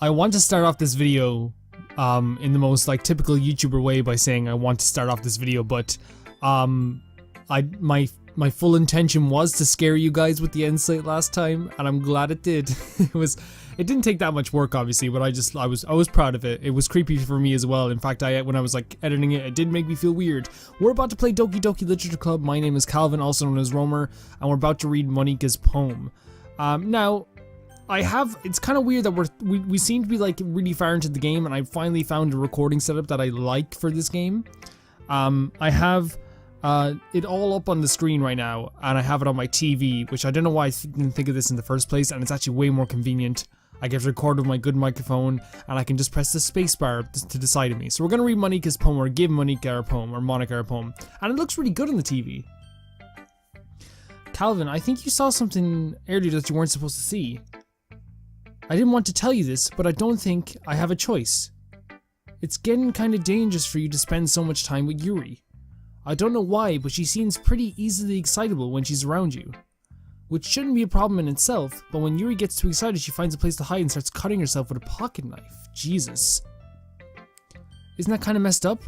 I want to start off this video in the most like typical YouTuber way by saying I want to start off this video, but my full intention was to scare you guys with the end slate last time, and I'm glad it did. It didn't take that much work, obviously, but I was proud of it. It was creepy for me as well. In fact, when I was like editing it, it did make me feel weird. We're about to play Doki Doki Literature Club. My name is Calvin, also known as Romer, and we're about to read Monika's poem. Now, it's kind of weird that we seem to be like really far into the game, and I finally found a recording setup that I like for this game. I have it all up on the screen right now, and I have it on my TV, which I don't know why I didn't think of this in the first place, and it's actually way more convenient. I get to record with my good microphone, and I can just press the spacebar to the side of me. So we're going to read Monika's poem, or give Monika our poem, or Monika our poem, and it looks really good on the TV. Calvin, I think you saw something earlier that you weren't supposed to see. I didn't want to tell you this, but I don't think I have a choice. It's getting kind of dangerous for you to spend so much time with Yuri. I don't know why, but she seems pretty easily excitable when she's around you. Which shouldn't be a problem in itself, but when Yuri gets too excited, she finds a place to hide and starts cutting herself with a pocket knife. Jesus. Isn't that kind of messed up?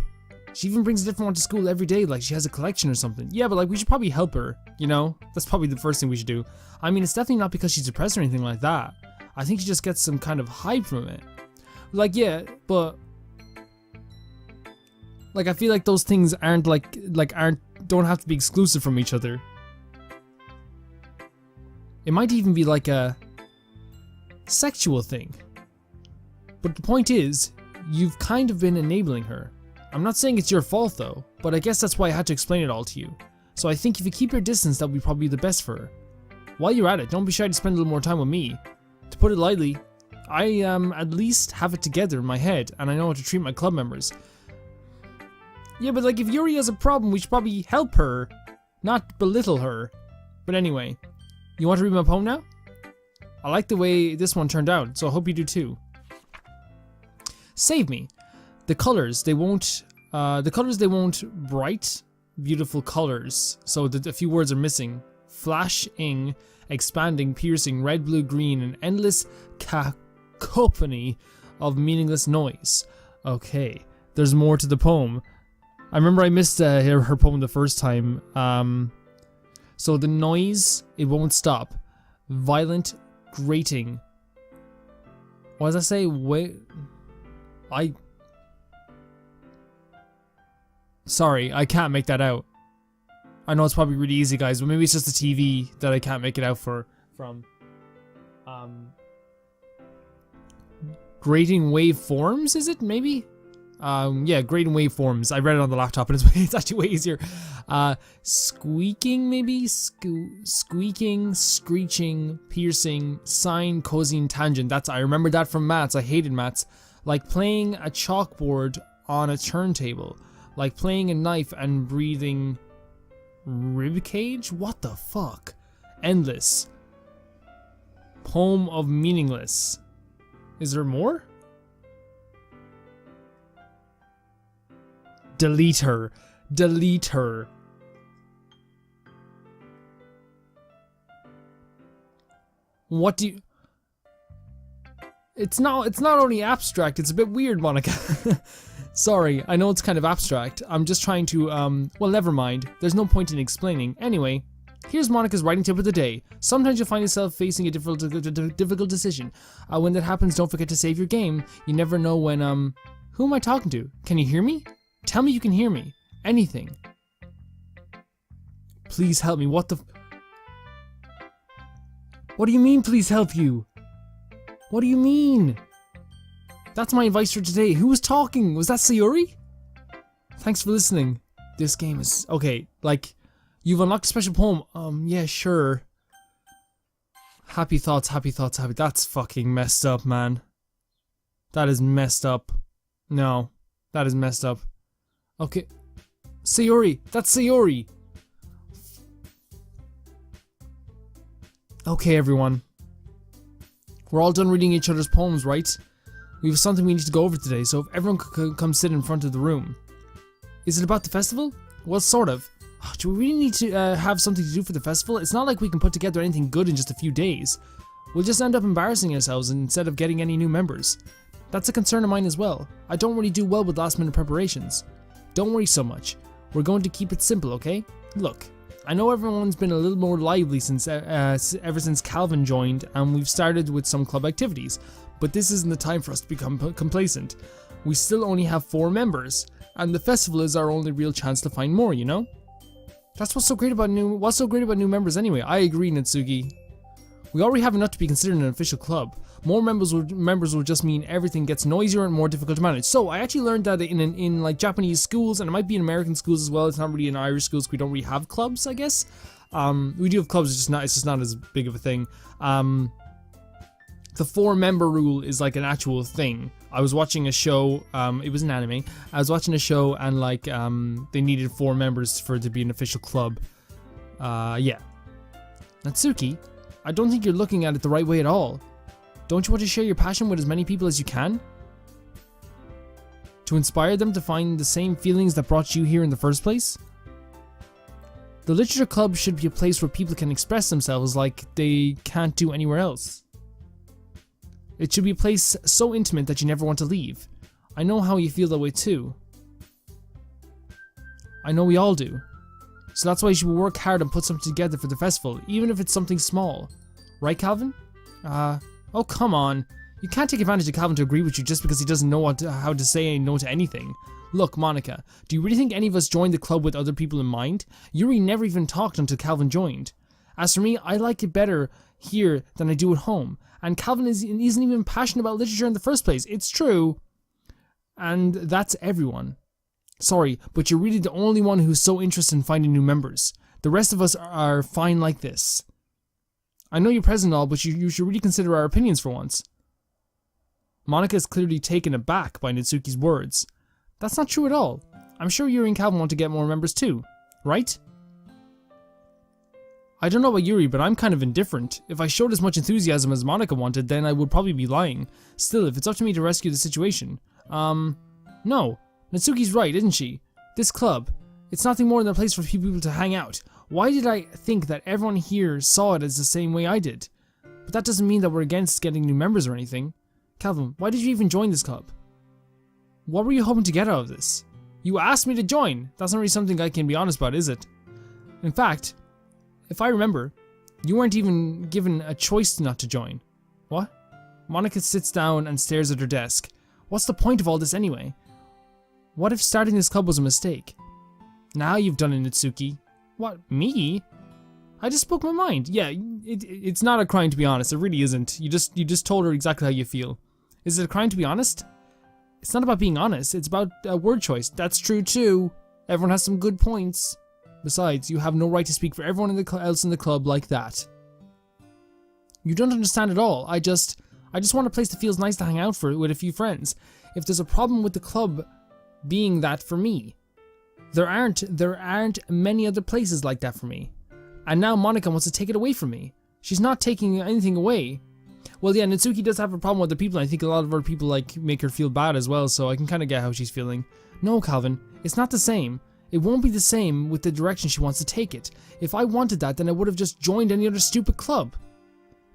She even brings a different one to school every day, like she has a collection or something. Yeah, but like we should probably help her, you know? That's probably the first thing we should do. I mean, it's definitely not because she's depressed or anything like that. I think she just gets some kind of hype from it. Like, yeah, but like I feel like those things aren't don't have to be exclusive from each other. It might even be like a sexual thing. But the point is, you've kind of been enabling her. I'm not saying it's your fault though, but I guess that's why I had to explain it all to you. So I think if you keep your distance, that would be probably the best for her. While you're at it, don't be shy to spend a little more time with me. To put it lightly, I at least have it together in my head, and I know how to treat my club members. Yeah, but like if Yuri has a problem, we should probably help her, not belittle her. But anyway, you want to read my poem now? I like the way this one turned out, so I hope you do too. Save me. The colors, they won't bright, beautiful colors. So a few words are missing. Flashing, expanding, piercing, red, blue, green, an endless cacophony of meaningless noise. Okay, there's more to the poem. I remember I missed her poem the first time. So the noise, it won't stop. Violent, grating. What does that say? Wait, sorry, I can't make that out. I know it's probably really easy, guys, but maybe it's just the TV that I can't make it out from. Grating waveforms, is it? Maybe? Yeah, grating waveforms. I read it on the laptop, and it's actually way easier. Squeaking, maybe? Squeaking, screeching, piercing, sine, cosine, tangent. I remember that from maths. I hated maths. Like playing a chalkboard on a turntable. Like playing a knife and breathing ribcage? What the fuck? Endless. Poem of meaningless. Is there more? Delete her. Delete her. What do you... It's not only abstract, it's a bit weird, Monika. Sorry, I know it's kind of abstract. I'm just trying to, well, never mind. There's no point in explaining. Anyway, here's Monika's writing tip of the day. Sometimes you'll find yourself facing a difficult decision. When that happens, don't forget to save your game. You never know when, who am I talking to? Can you hear me? Tell me you can hear me. Anything. Please help me. What do you mean, please help you? What do you mean? That's my advice for today. Who was talking? Was that Sayori? Thanks for listening. This game is... Okay, like, you've unlocked a special poem. Yeah, sure. Happy thoughts, happy thoughts, happy... That's fucking messed up, man. That is messed up. No, that is messed up. Okay. Sayori! That's Sayori! Okay, everyone. We're all done reading each other's poems, right? We have something we need to go over today, so if everyone could come sit in front of the room. Is it about the festival? Well, sort of. Do we really need to have something to do for the festival? It's not like we can put together anything good in just a few days. We'll just end up embarrassing ourselves instead of getting any new members. That's a concern of mine as well. I don't really do well with last minute preparations. Don't worry so much. We're going to keep it simple, okay? Look, I know everyone's been a little more lively since ever since Calvin joined, and we've started with some club activities, but this isn't the time for us to become complacent. We still only have 4 members, and the festival is our only real chance to find more, you know? That's what's so great about new members anyway. I agree, Natsuki. We already have enough to be considered an official club. More members will just mean everything gets noisier and more difficult to manage. So I actually learned that in like Japanese schools, and it might be in American schools as well. It's not really in Irish schools because we don't really have clubs, I guess. We do have clubs, it's just not as big of a thing. The 4-member rule is like an actual thing. I was watching a show, it was an anime. I was watching a show and like they needed 4 members for it to be an official club. Yeah. Natsuki, I don't think you're looking at it the right way at all. Don't you want to share your passion with as many people as you can? To inspire them to find the same feelings that brought you here in the first place? The literature club should be a place where people can express themselves like they can't do anywhere else. It should be a place so intimate that you never want to leave. I know how you feel that way too. I know we all do. So that's why you should work hard and put something together for the festival, even if it's something small. Right, Calvin? Oh come on. You can't take advantage of Calvin to agree with you just because he doesn't know how to say no to anything. Look, Monica, do you really think any of us joined the club with other people in mind? Yuri never even talked until Calvin joined. As for me, I like it better here than I do at home. And Calvin isn't even passionate about literature in the first place. It's true. And that's everyone. Sorry, but you're really the only one who's so interested in finding new members. The rest of us are fine like this. I know you're present and all, but you should really consider our opinions for once. Monica is clearly taken aback by Natsuki's words. That's not true at all. I'm sure Yuri and Calvin want to get more members too, right? I don't know about Yuri, but I'm kind of indifferent. If I showed as much enthusiasm as Monica wanted, then I would probably be lying. Still, if it's up to me to rescue the situation... No. Natsuki's right, isn't she? This club, it's nothing more than a place for people to hang out. Why did I think that everyone here saw it as the same way I did? But that doesn't mean that we're against getting new members or anything. Calvin, why did you even join this club? What were you hoping to get out of this? You asked me to join. That's not really something I can be honest about, is it? In fact, if I remember, you weren't even given a choice not to join. What? Monica sits down and stares at her desk. What's the point of all this anyway? What if starting this club was a mistake? Now you've done it, Natsuki. What, me? I just spoke my mind. Yeah, it's not a crime to be honest. It really isn't. You just told her exactly how you feel. Is it a crime to be honest? It's not about being honest. It's about a word choice. That's true too. Everyone has some good points. Besides, you have no right to speak for everyone else in the club like that. You don't understand at all. I just want a place that feels nice to hang out with a few friends. If there's a problem with the club being that for me, there aren't many other places like that for me. And now Monica wants to take it away from me. She's not taking anything away. Well, yeah, Natsuki does have a problem with other people. I think a lot of other people like make her feel bad as well, so I can kind of get how she's feeling. No, Calvin, it's not the same. It won't be the same with the direction she wants to take it. If I wanted that, then I would have just joined any other stupid club.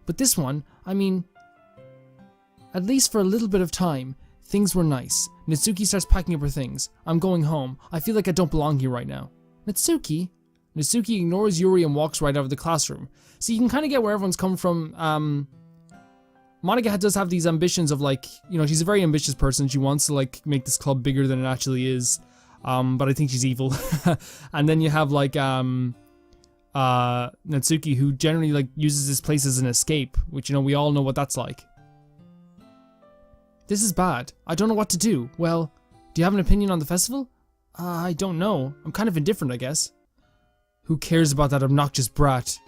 But this one, I mean, at least for a little bit of time, things were nice. Natsuki starts packing up her things. I'm going home. I feel like I don't belong here right now. Natsuki? Natsuki ignores Yuri and walks right out of the classroom. So you can kind of get where everyone's come from. Monica does have these ambitions of like, you know, she's a very ambitious person. She wants to like make this club bigger than it actually is. But I think she's evil. And then you have like Natsuki, who generally like uses this place as an escape, which, you know, we all know what that's like. This is bad. I don't know what to do. Well, do you have an opinion on the festival? I don't know. I'm kind of indifferent, I guess. Who cares about that obnoxious brat?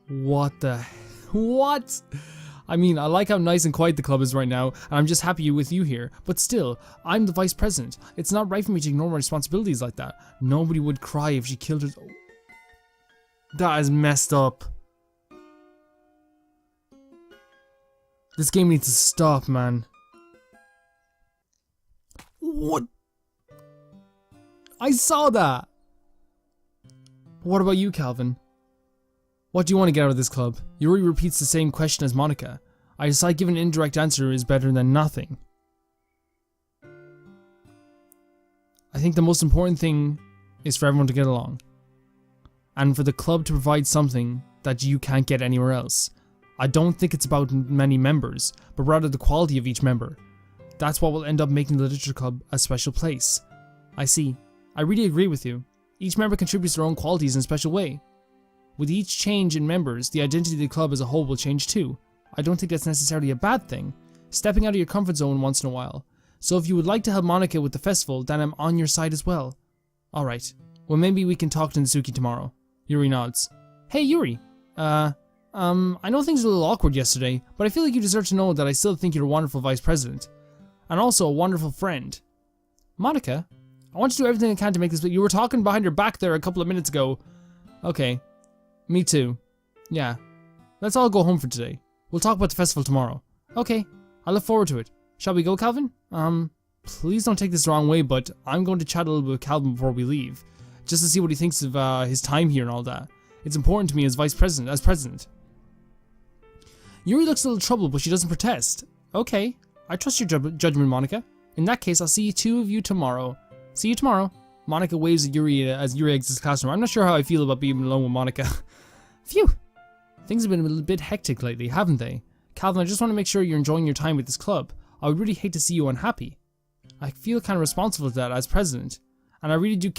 What the... What? I mean, I like how nice and quiet the club is right now, and I'm just happy with you here. But still, I'm the vice president. It's not right for me to ignore my responsibilities like that. Nobody would cry if she killed her... That is messed up. This game needs to stop, man. What? I saw that! What about you, Calvin? What do you want to get out of this club? Yuri repeats the same question as Monica. I decide giving an indirect answer is better than nothing. I think the most important thing is for everyone to get along. And for the club to provide something that you can't get anywhere else. I don't think it's about many members, but rather the quality of each member. That's what will end up making the literature club a special place. I see. I really agree with you. Each member contributes their own qualities in a special way. With each change in members, the identity of the club as a whole will change too. I don't think that's necessarily a bad thing. Stepping out of your comfort zone once in a while. So if you would like to help Monica with the festival, then I'm on your side as well. Alright. Well, maybe we can talk to Natsuki tomorrow. Yuri nods. Hey Yuri. I know things were a little awkward yesterday, but I feel like you deserve to know that I still think you're a wonderful vice president. And also a wonderful friend. Monica, I want you to do everything I can to make this, but you were talking behind your back there a couple of minutes ago. Okay. Me too. Yeah. Let's all go home for today. We'll talk about the festival tomorrow. Okay. I look forward to it. Shall we go, Calvin? Please don't take this the wrong way, but I'm going to chat a little bit with Calvin before we leave. Just to see what he thinks of his time here and all that. It's important to me as president. Yuri looks a little troubled, but she doesn't protest. Okay. I trust your judgment, Monica. In that case, I'll see two of you tomorrow. See you tomorrow. Monica waves at Yuri as Yuri exits the classroom. I'm not sure how I feel about being alone with Monica. Phew. Things have been a little bit hectic lately, haven't they? Calvin, I just want to make sure you're enjoying your time with this club. I would really hate to see you unhappy. I feel kind of responsible for that as president. And I really do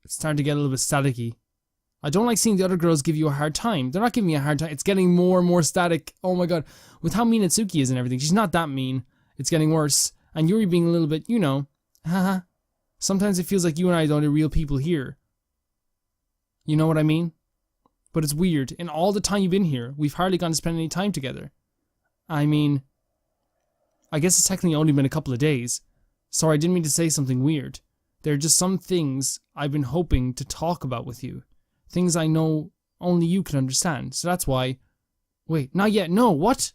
It's starting to get a little bit staticky. I don't like seeing the other girls give you a hard time. They're not giving me a hard time. It's getting more and more static. Oh my god. With how mean Natsuki is and everything. She's not that mean. It's getting worse. And Yuri being a little bit, you know. Haha. Sometimes it feels like you and I are the only real people here. You know what I mean? But it's weird. In all the time you've been here, we've hardly gotten to spend any time together. I mean, I guess it's technically only been a couple of days. Sorry, I didn't mean to say something weird. There are just some things I've been hoping to talk about with you. Things I know only you can understand. So that's why... Wait, not yet. No, what?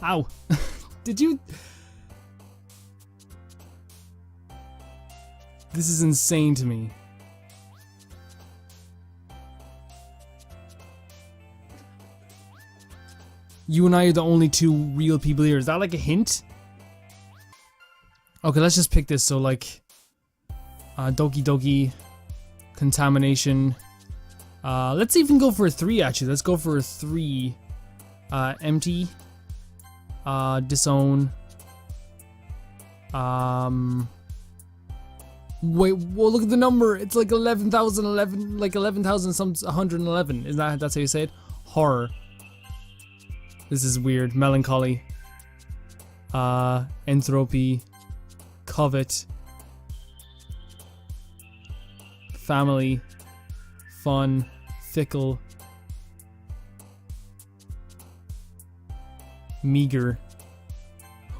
Ow. Did you... This is insane to me. You and I are the only two real people here. Is that like a hint? Okay, let's just pick this. So like... Doki Doki. Contamination. Let's even go for a 3 actually. Let's go for a 3. Empty. Disown. Wait, well look at the number. It's like 11,011, like 11,000 some 111. Is that's how you say it? Horror. This is weird. Melancholy. Entropy. Covet. Family. Fun. Fickle. Meager.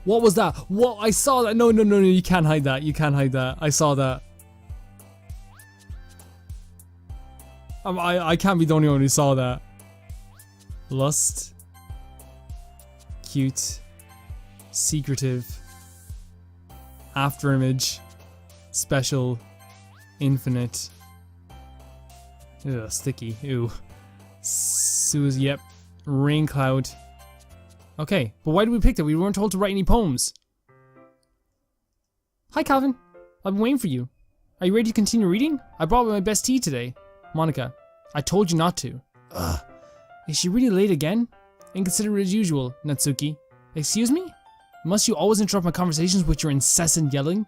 What was that? What? I saw that. No, you can't hide that. You can't hide that. I saw that. I can't be the only one who saw that. Lust. Cute. Secretive. Afterimage. Special. Infinite. Ugh, sticky. Ew. Yep. Rain cloud. Okay, but why did we pick that? We weren't told to write any poems. Hi, Calvin. I've been waiting for you. Are you ready to continue reading? I brought my best tea today. Monica, I told you not to. Ugh. Is she really late again? Inconsiderate as usual, Natsuki. Excuse me? Must you always interrupt my conversations with your incessant yelling?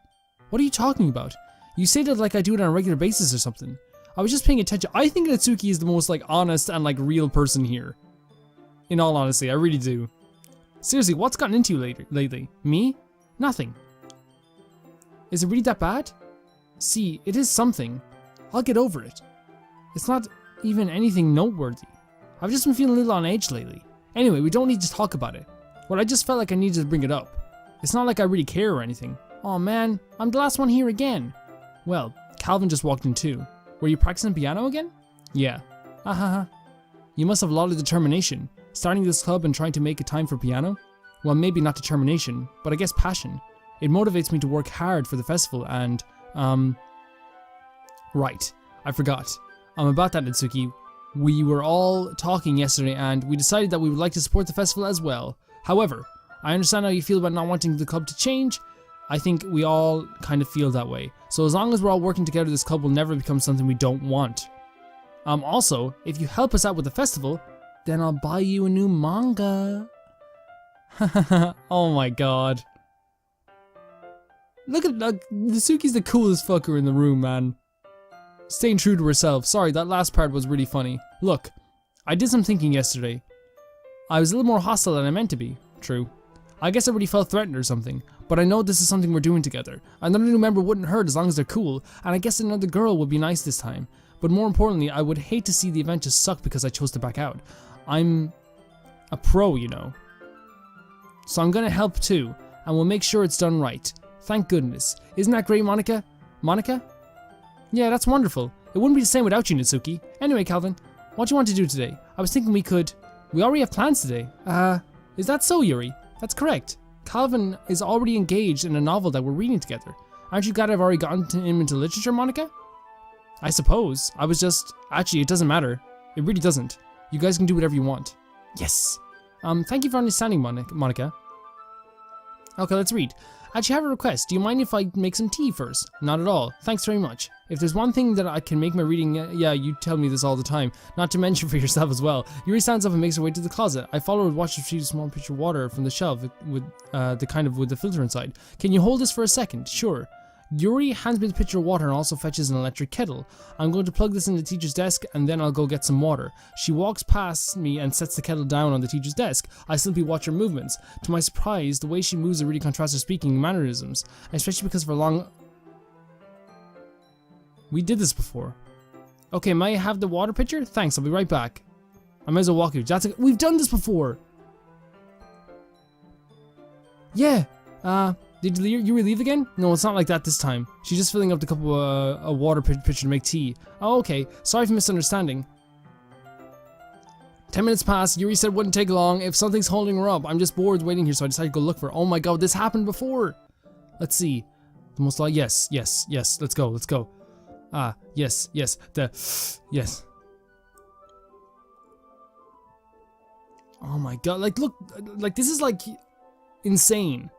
What are you talking about? You say that like I do it on a regular basis or something. I was just paying attention. I think Natsuki is the most like honest and like real person here. In all honesty, I really do. Seriously, what's gotten into you lately? Me? Nothing. Is it really that bad? See, it is something. I'll get over it. It's not even anything noteworthy. I've just been feeling a little on edge lately. Anyway, we don't need to talk about it. Well, I just felt like I needed to bring it up. It's not like I really care or anything. Aw man, I'm the last one here again. Well, Calvin just walked in too. Were you practicing piano again? Yeah. Ahaha. You must have a lot of determination. Starting this club and trying to make a time for piano? Well, maybe not determination, but I guess passion. It motivates me to work hard for the festival and, right, I forgot. About that, Natsuki. We were all talking yesterday and we decided that we would like to support the festival as well. However, I understand how you feel about not wanting the club to change. I think we all kind of feel that way. So as long as we're all working together, this club will never become something we don't want. Also, if you help us out with the festival, then I'll buy you a new manga. Oh my god. Look at Natsuki's the coolest fucker in the room, man. Staying true to herself. Sorry, that last part was really funny. Look, I did some thinking yesterday. I was a little more hostile than I meant to be. True. I guess I really felt threatened or something. But I know this is something we're doing together. Another new member wouldn't hurt as long as they're cool. And I guess another girl would be nice this time. But more importantly, I would hate to see the event just suck because I chose to back out. I'm a pro, you know. So I'm gonna help too. And we'll make sure it's done right. Thank goodness. Isn't that great, Monica? Monica? Yeah, that's wonderful. It wouldn't be the same without you, Natsuki. Anyway, Calvin, what do you want to do today? I was thinking we already have plans today. Is that so, Yuri? That's correct. Calvin is already engaged in a novel that we're reading together. Aren't you glad I've already gotten him into literature, Monica? I suppose. I was just... Actually, it doesn't matter. It really doesn't. You guys can do whatever you want. Yes. Thank you for understanding, Monica. Okay, let's read. Actually, I have a request. Do you mind if I make some tea first? Not at all. Thanks very much. If there's one thing that I can make my reading... yeah, you tell me this all the time. Not to mention for yourself as well. Yuri stands up and makes her way to the closet. I follow her and watch her retrieve a small pitcher of water from the shelf with the filter inside. Can you hold this for a second? Sure. Yuri hands me the pitcher of water and also fetches an electric kettle. I'm going to plug this in the teacher's desk and then I'll go get some water. She walks past me and sets the kettle down on the teacher's desk. I simply watch her movements. To my surprise, the way she moves really contrasts her speaking mannerisms, especially because of her long... We did this before. Okay, may I have the water pitcher? Thanks, I'll be right back. I might as well walk you. We've done this before! Yeah, did Yuri leave again? No, it's not like that this time. She's just filling up the cup of a water pitcher to make tea. Oh, okay. Sorry for misunderstanding. 10 minutes passed. Yuri said it wouldn't take long. If something's holding her up, I'm just bored waiting here, so I decided to go look for her. Oh my god, this happened before. Let's see. The most like yes. Let's go. Yes. Yes. Oh my god, like look, like this is like insane.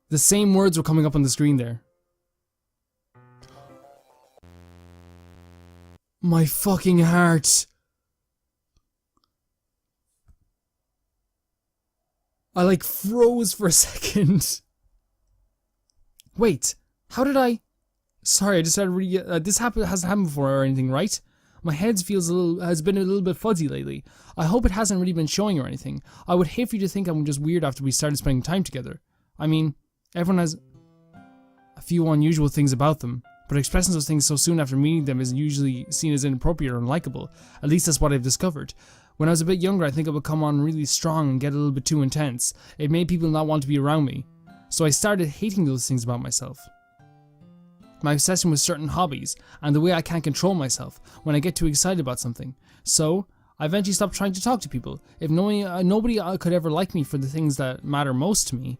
The same words were coming up on the screen there. My fucking heart. I like froze for a second. Wait, how did I... Sorry, I just had to this hasn't happened before or anything, right? My head has been a little bit fuzzy lately. I hope it hasn't really been showing or anything. I would hate for you to think I'm just weird after we started spending time together. I mean, everyone has a few unusual things about them, but expressing those things so soon after meeting them is usually seen as inappropriate or unlikable. At least that's what I've discovered. When I was a bit younger, I think I would come on really strong and get a little bit too intense. It made people not want to be around me. So I started hating those things about myself. My obsession with certain hobbies, and the way I can't control myself when I get too excited about something. So, I eventually stopped trying to talk to people. If nobody could ever like me for the things that matter most to me,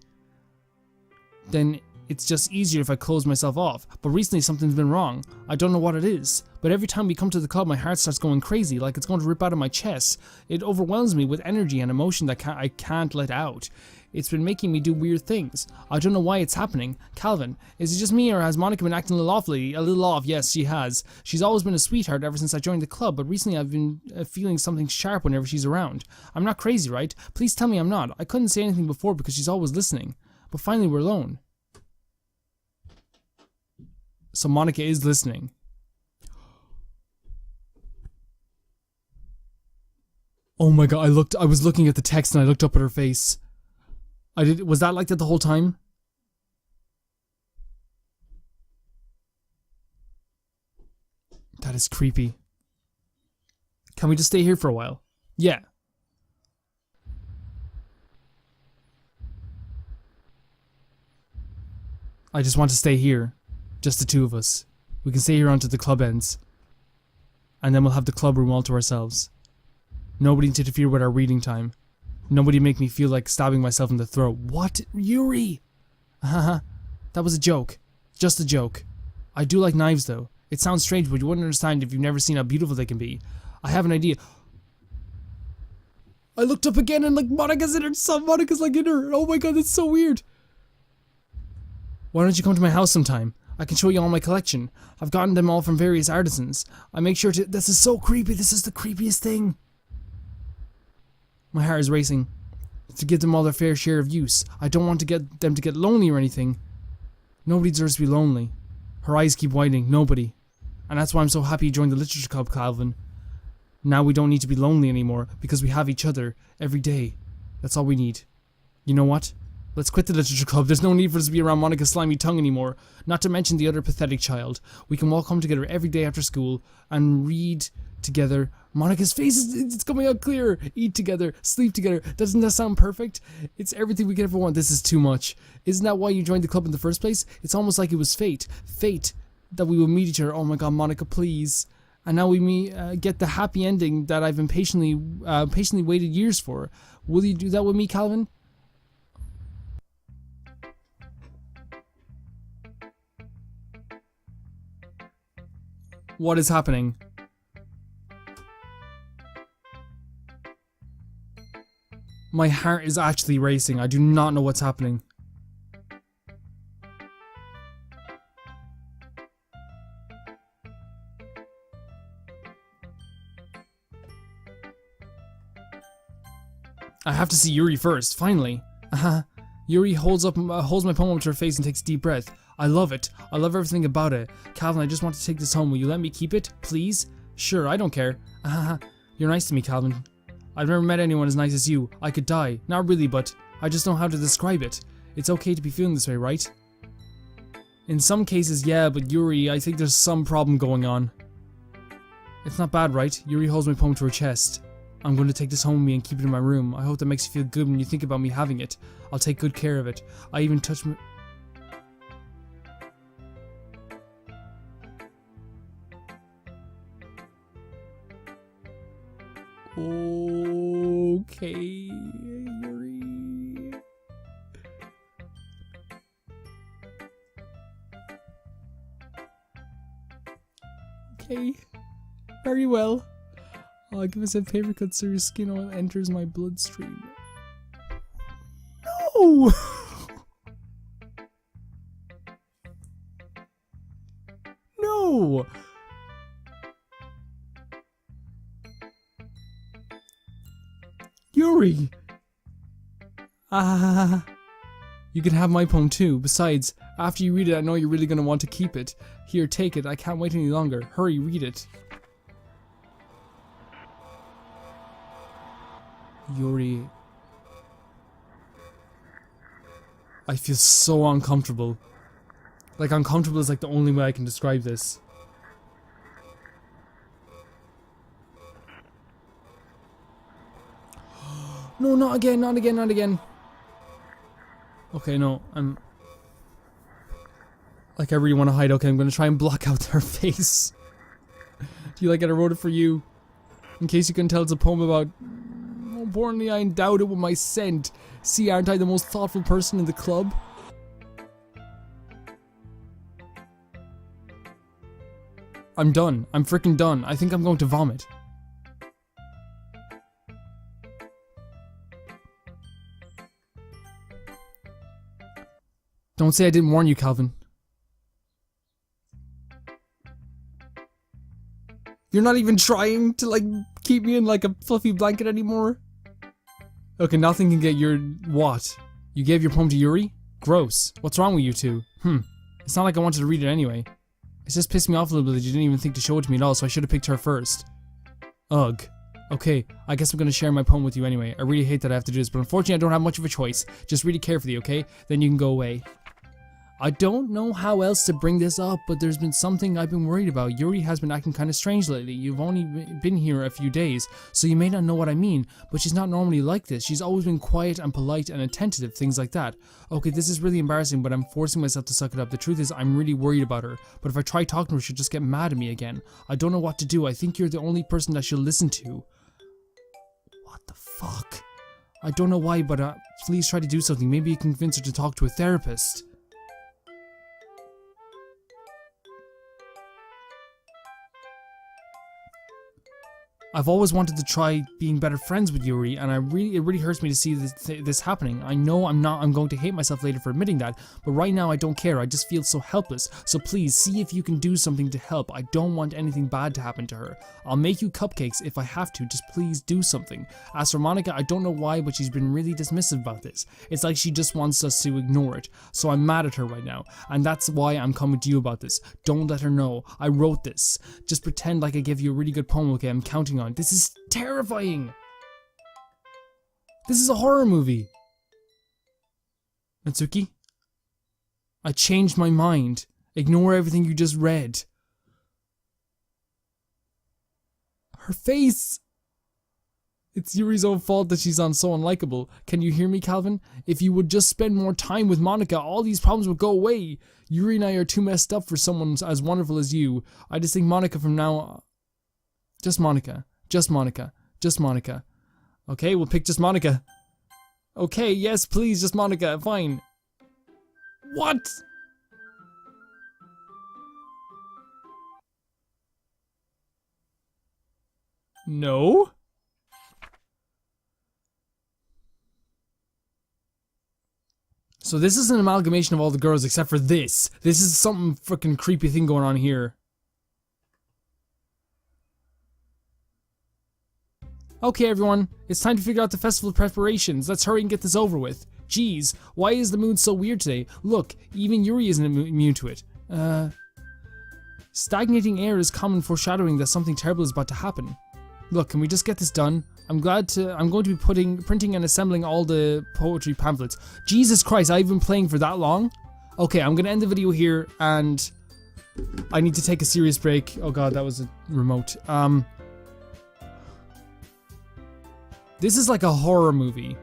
then it's just easier if I close myself off. But recently something's been wrong. I don't know what it is, but every time we come to the club my heart starts going crazy, like it's going to rip out of my chest. It overwhelms me with energy and emotion that I can't let out. It's been making me do weird things. I don't know why it's happening. Calvin, is it just me or has Monica been acting a little off lately? A little off, yes, she has. She's always been a sweetheart ever since I joined the club, but recently I've been feeling something sharp whenever she's around. I'm not crazy, right? Please tell me I'm not. I couldn't say anything before because she's always listening. But finally we're alone. So Monica is listening. Oh my god, I was looking at the text and I looked up at her face. Was that like that the whole time? That is creepy. Can we just stay here for a while? Yeah. I just want to stay here. Just the two of us. We can stay here until the club ends. And then we'll have the club room all to ourselves. Nobody to interfere with our reading time. Nobody make me feel like stabbing myself in the throat. What? Yuri! Haha. That was a joke. Just a joke. I do like knives though. It sounds strange, but you wouldn't understand if you've never seen how beautiful they can be. I have an idea. I looked up again and like Monica's in her. Monica's like in her. Oh my god, that's so weird. Why don't you come to my house sometime? I can show you all my collection. I've gotten them all from various artisans. I make sure to. This is so creepy. This is the creepiest thing. My heart is racing. To give them all their fair share of use. I don't want to get them to get lonely or anything. Nobody deserves to be lonely. Her eyes keep widening. Nobody. And that's why I'm so happy you joined the literature club, Calvin. Now we don't need to be lonely anymore because we have each other every day. That's all we need. You know what? Let's quit the literature club. There's no need for us to be around Monica's slimy tongue anymore. Not to mention the other pathetic child. We can all come together every day after school and read together. Monica's face it's coming out clearer. Eat together. Sleep together. Doesn't that sound perfect? It's everything we could ever want. This is too much. Isn't that why you joined the club in the first place? It's almost like it was fate. Fate that we will meet each other. Oh my god, Monica, please. And now we get the happy ending that I've been patiently waited years for. Will you do that with me, Calvin? What is happening? My heart is actually racing. I do not know what's happening. I have to see Yuri first, finally. Yuri holds my poem up to her face and takes a deep breath. I love it. I love everything about it. Calvin, I just want to take this home. Will you let me keep it, please? Sure, I don't care. You're nice to me, Calvin. I've never met anyone as nice as you. I could die. Not really, but I just don't know how to describe it. It's okay to be feeling this way, right? In some cases, yeah, but Yuri, I think there's some problem going on. It's not bad, right? Yuri holds my poem to her chest. I'm going to take this home with me and keep it in my room. I hope that makes you feel good when you think about me having it. I'll take good care of it. I even touch my... Okay, Yuri. Okay, very well. I'll give us a paper cut so your skin oil enters my bloodstream. No! No! Yuri! You can have my poem too. Besides, after you read it, I know you're really gonna want to keep it. Here, take it. I can't wait any longer. Hurry, read it. Yuri. I feel so uncomfortable. Like, uncomfortable is like the only way I can describe this. No, not again, not again, not again. Okay, no, I'm... Like, I really want to hide. Okay, I'm gonna try and block out their face. Do you like it? I wrote it for you. In case you can tell, it's a poem about... More importantly, I endowed it with my scent. See, aren't I the most thoughtful person in the club? I'm done. I'm freaking done. I think I'm going to vomit. Don't say I didn't warn you, Calvin. You're not even trying to, like, keep me in, like, a fluffy blanket anymore? Okay, nothing can get your... What? You gave your poem to Yuri? Gross. What's wrong with you two? It's not like I wanted to read it anyway. It's just pissed me off a little bit that you didn't even think to show it to me at all, so I should have picked her first. Ugh. Okay, I guess I'm gonna share my poem with you anyway. I really hate that I have to do this, but unfortunately I don't have much of a choice. Just read it carefully, okay? Then you can go away. I don't know how else to bring this up, but there's been something I've been worried about. Yuri has been acting kind of strange lately. You've only been here a few days, so you may not know what I mean, but she's not normally like this. She's always been quiet and polite and attentive, things like that. Okay, this is really embarrassing, but I'm forcing myself to suck it up. The truth is, I'm really worried about her, but if I try talking to her, she'll just get mad at me again. I don't know what to do. I think you're the only person that she'll listen to. What the fuck? I don't know why, but please try to do something. Maybe you can convince her to talk to a therapist. I've always wanted to try being better friends with Yuri, and it really hurts me to see this happening. I know I'm going to hate myself later for admitting that, but right now I don't care. I just feel so helpless. So please, see if you can do something to help. I don't want anything bad to happen to her. I'll make you cupcakes if I have to. Just please do something. As for Monica, I don't know why, but she's been really dismissive about this. It's like she just wants us to ignore it. So I'm mad at her right now, and that's why I'm coming to you about this. Don't let her know. I wrote this. Just pretend like I gave you a really good poem, okay? I'm counting on. This is terrifying. This is a horror movie. Natsuki? I changed my mind. Ignore everything you just read. Her face. It's Yuri's own fault that she's so unlikable. Can you hear me, Calvin? If you would just spend more time with Monica, all these problems would go away. Yuri and I are too messed up for someone as wonderful as you. I just think Monica from now... Just Monica. Just Monica. Just Monica. Okay, we'll pick just Monica. Okay, yes, please, just Monica. Fine. What? No? So this is an amalgamation of all the girls except for this. This is some freaking creepy thing going on here. Okay everyone, it's time to figure out the festival preparations. Let's hurry and get this over with. Jeez, why is the mood so weird today? Look, even Yuri isn't immune to it. Stagnating air is common foreshadowing that something terrible is about to happen. Look, can we just get this done? I'm going to be printing and assembling all the poetry pamphlets. Jesus Christ, I've been playing for that long? Okay, I'm gonna end the video here and I need to take a serious break. Oh god, that was a remote. This is like a horror movie.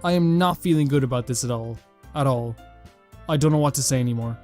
I am not feeling good about this at all. At all. I don't know what to say anymore.